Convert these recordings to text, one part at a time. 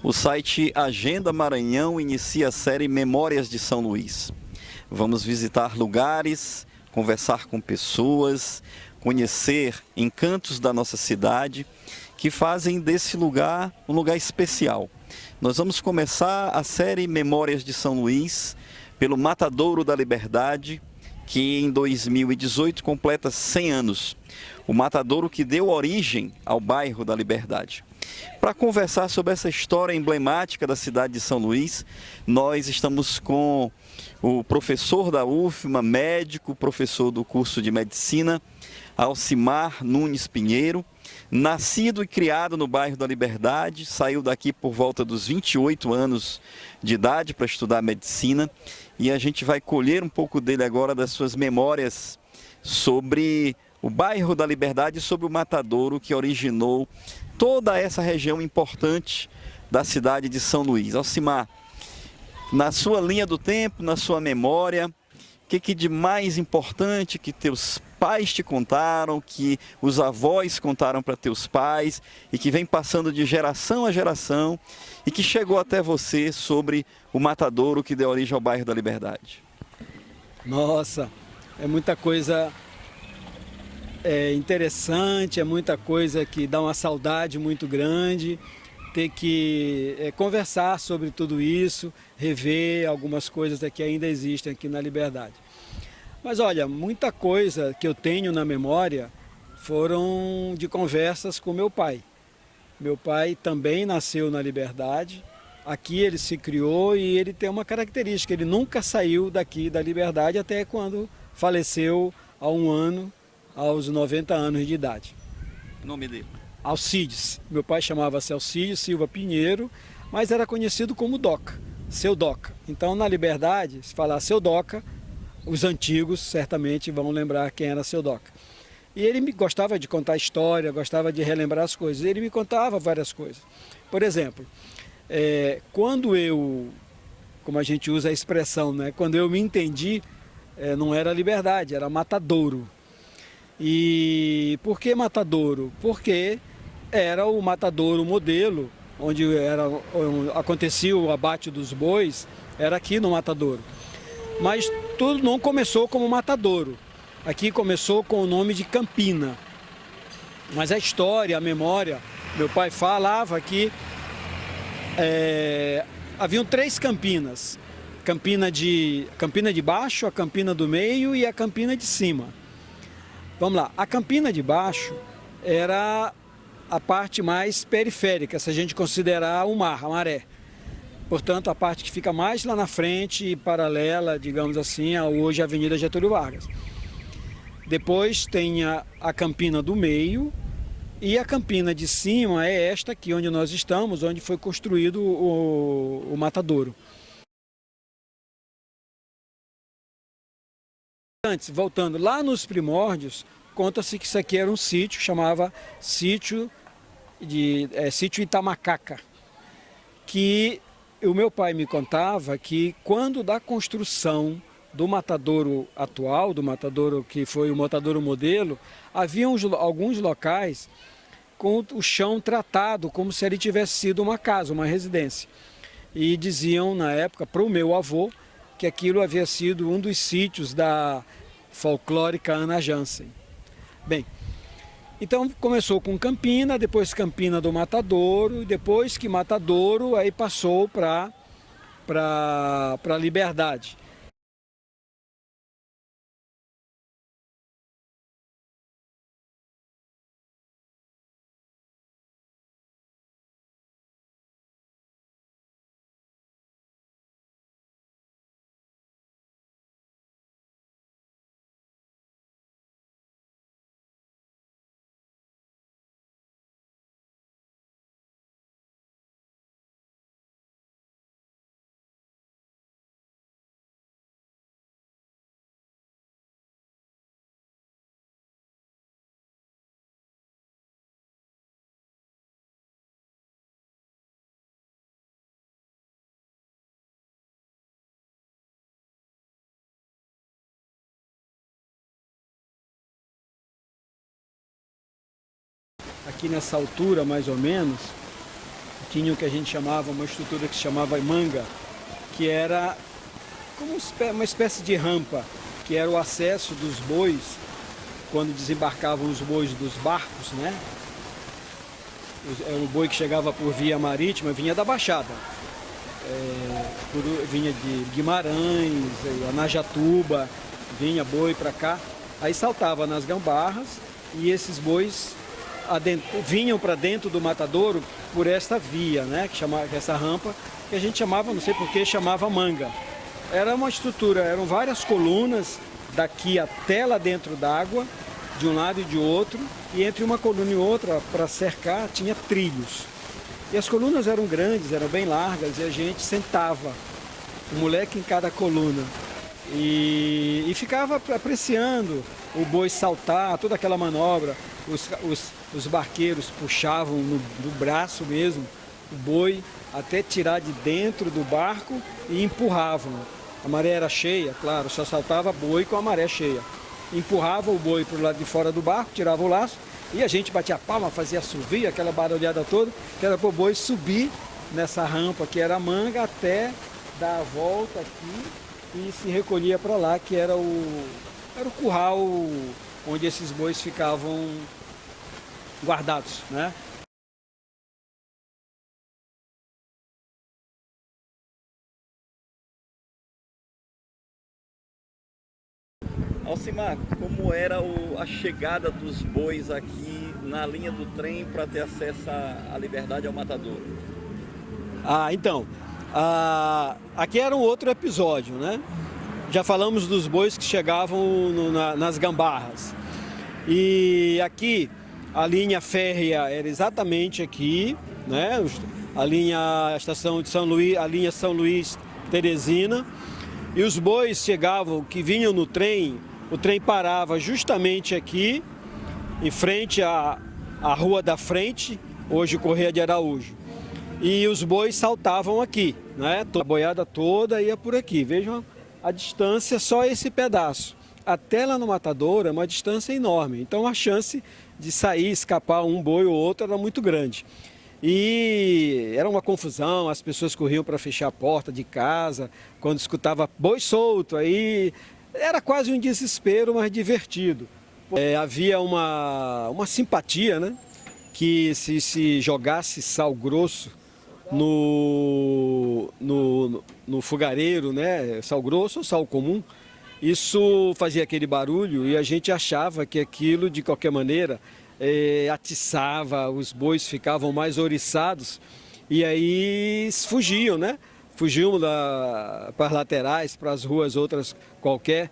O site Agenda Maranhão inicia a série Memórias de São Luís. Vamos visitar lugares, conversar com pessoas, conhecer encantos da nossa cidade que fazem desse lugar um lugar especial. Nós vamos começar a série Memórias de São Luís pelo Matadouro da Liberdade, que em 2018 completa 100 anos. O matadouro que deu origem ao bairro da Liberdade. Para conversar sobre essa história emblemática da cidade de São Luís, nós estamos com o professor da UFMA, médico, professor do curso de Medicina, Alcimar Nunes Pinheiro, nascido e criado no bairro da Liberdade, saiu daqui por volta dos 28 anos de idade para estudar Medicina, e a gente vai colher um pouco dele agora, das suas memórias sobre o bairro da Liberdade e sobre o matadouro que originou toda essa região importante da cidade de São Luís. Alcimar, na sua linha do tempo, na sua memória, o que de mais importante que teus pais te contaram, que os avós contaram para teus pais e que vem passando de geração a geração e que chegou até você sobre o matadouro que deu origem ao bairro da Liberdade? Nossa, é muita coisa interessante, é muita coisa que dá uma saudade muito grande. Ter que conversar sobre tudo isso, rever algumas coisas que ainda existem aqui na Liberdade. Mas olha, muita coisa que eu tenho na memória foram de conversas com meu pai. Meu pai também nasceu na Liberdade, aqui ele se criou e ele tem uma característica, ele nunca saiu daqui da Liberdade até quando faleceu há um ano, aos 90 anos de idade. O nome dele? Alcides. Meu pai chamava-se Alcides Silva Pinheiro, mas era conhecido como Doca, Seu Doca. Então, na Liberdade, se falar Seu Doca, os antigos certamente vão lembrar quem era Seu Doca. E ele gostava de contar história, gostava de relembrar as coisas. Ele me contava várias coisas. Por exemplo, quando eu, como a gente usa a expressão, né, quando eu me entendi, não era Liberdade, era Matadouro. E por que matadouro? Porque era o matadouro modelo, onde acontecia o abate dos bois, era aqui no matadouro. Mas tudo não começou como matadouro. Aqui começou com o nome de Campina. Mas a história, a memória, meu pai falava que haviam 3 Campinas. Campina de Baixo, a Campina do Meio e a Campina de Cima. Vamos lá, a Campina de Baixo era a parte mais periférica, se a gente considerar o mar, a maré. Portanto, a parte que fica mais lá na frente e paralela, digamos assim, a hoje a Avenida Getúlio Vargas. Depois tem a Campina do Meio e a Campina de Cima é esta aqui onde nós estamos, onde foi construído o matadouro. Antes, voltando lá nos primórdios, conta-se que isso aqui era um sítio, chamava sítio Itamacaca, que o meu pai me contava que quando da construção do matadouro atual, do matadouro que foi o matadouro modelo, havia alguns locais com o chão tratado como se ele tivesse sido uma casa, uma residência. E diziam na época para o meu avô que aquilo havia sido um dos sítios da folclórica Ana Jansen. Bem, então começou com Campina, depois Campina do Matadouro, depois que Matadouro aí passou para Liberdade. Aqui nessa altura, mais ou menos, tinha o que a gente chamava, uma estrutura que se chamava manga, que era como uma espécie de rampa, que era o acesso dos bois, quando desembarcavam os bois dos barcos, né? O boi que chegava por via marítima vinha da Baixada, vinha de Guimarães, Anajatuba, vinha boi para cá, aí saltava nas gambarras e esses bois vinham para dentro do matadouro por essa via, né? Essa rampa, que a gente chamava, não sei por que, chamava manga. Era uma estrutura, eram várias colunas daqui até lá dentro d'água, de um lado e de outro, e entre uma coluna e outra, para cercar, tinha trilhos. E as colunas eram grandes, eram bem largas, e a gente sentava, um moleque em cada coluna, e ficava apreciando o boi saltar, toda aquela manobra. Os barqueiros puxavam no braço mesmo o boi até tirar de dentro do barco e empurravam. A maré era cheia, claro, só saltava boi com a maré cheia. Empurrava o boi para o lado de fora do barco, tirava o laço e a gente batia a palma, fazia assovio, aquela barulhada toda, que era para o boi subir nessa rampa que era a manga até dar a volta aqui e se recolhia para lá, que era o curral onde esses bois ficavam guardados, né? Alcimar, como era a chegada dos bois aqui na linha do trem para ter acesso à Liberdade, ao matadouro? Então, aqui era um outro episódio, né? Já falamos dos bois que chegavam nas gambarras. E aqui, a linha férrea era exatamente aqui, né? A estação de São Luís, a linha São Luís Teresina. E os bois chegavam, que vinham no trem, o trem parava justamente aqui, em frente à Rua da Frente, hoje Correia de Araújo. E os bois saltavam aqui, né? A boiada toda ia por aqui. Vejam a distância, só esse pedaço. Até lá no matadouro é uma distância enorme. Então a chance de sair, escapar um boi ou outro era muito grande. E era uma confusão, as pessoas corriam para fechar a porta de casa, quando escutava boi solto, aí era quase um desespero, mas divertido. Havia uma simpatia, né? Que se jogasse sal grosso no fogareiro, né? Sal grosso ou sal comum, isso fazia aquele barulho e a gente achava que aquilo, de qualquer maneira, atiçava, os bois ficavam mais oriçados e aí fugiam, né? Fugiam para as laterais, para as ruas outras qualquer,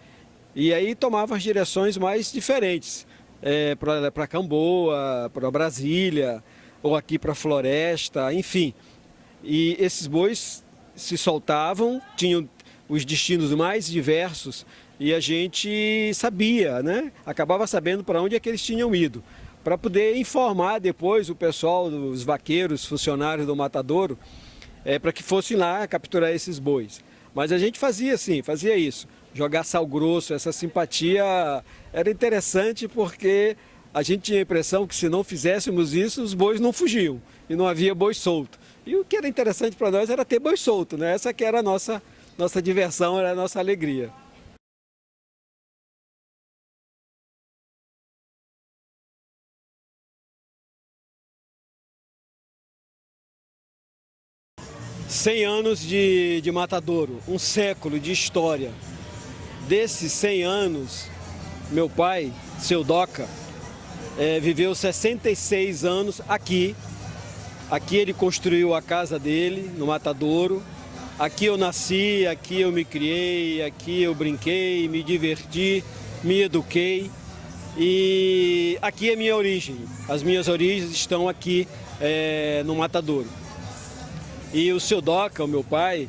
e aí tomavam as direções mais diferentes, para Camboa, para Brasília, ou aqui para a Floresta, enfim. E esses bois se soltavam, tinham os destinos mais diversos e a gente sabia, né? Acabava sabendo para onde é que eles tinham ido, para poder informar depois o pessoal, os vaqueiros, funcionários do matadouro, para que fossem lá capturar esses bois. Mas a gente fazia assim, fazia isso, jogar sal grosso, essa simpatia era interessante porque a gente tinha a impressão que se não fizéssemos isso, os bois não fugiam e não havia boi solto. E o que era interessante para nós era ter boi solto, né? Essa que era a nossa diversão, era a nossa alegria. Cem anos de matadouro, um século de história. Desses 100 anos, meu pai, seu Doca, viveu 66 anos aqui. Aqui ele construiu a casa dele, no matadouro. Aqui eu nasci, aqui eu me criei, aqui eu brinquei, me diverti, me eduquei. E aqui é minha origem. As minhas origens estão aqui no matadouro. E o seu Doca, o meu pai,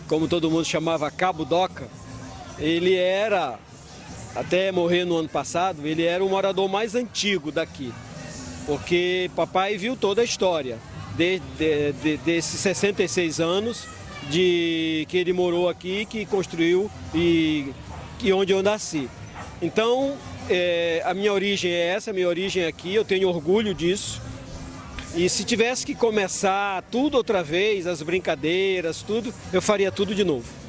como todo mundo chamava Cabo Doca, ele era, até morrer no ano passado, ele era o morador mais antigo daqui. Porque papai viu toda a história desses 66 anos que ele morou aqui, que construiu e onde eu nasci. Então, a minha origem é essa, a minha origem é aqui, eu tenho orgulho disso. E se tivesse que começar tudo outra vez, as brincadeiras, tudo, eu faria tudo de novo.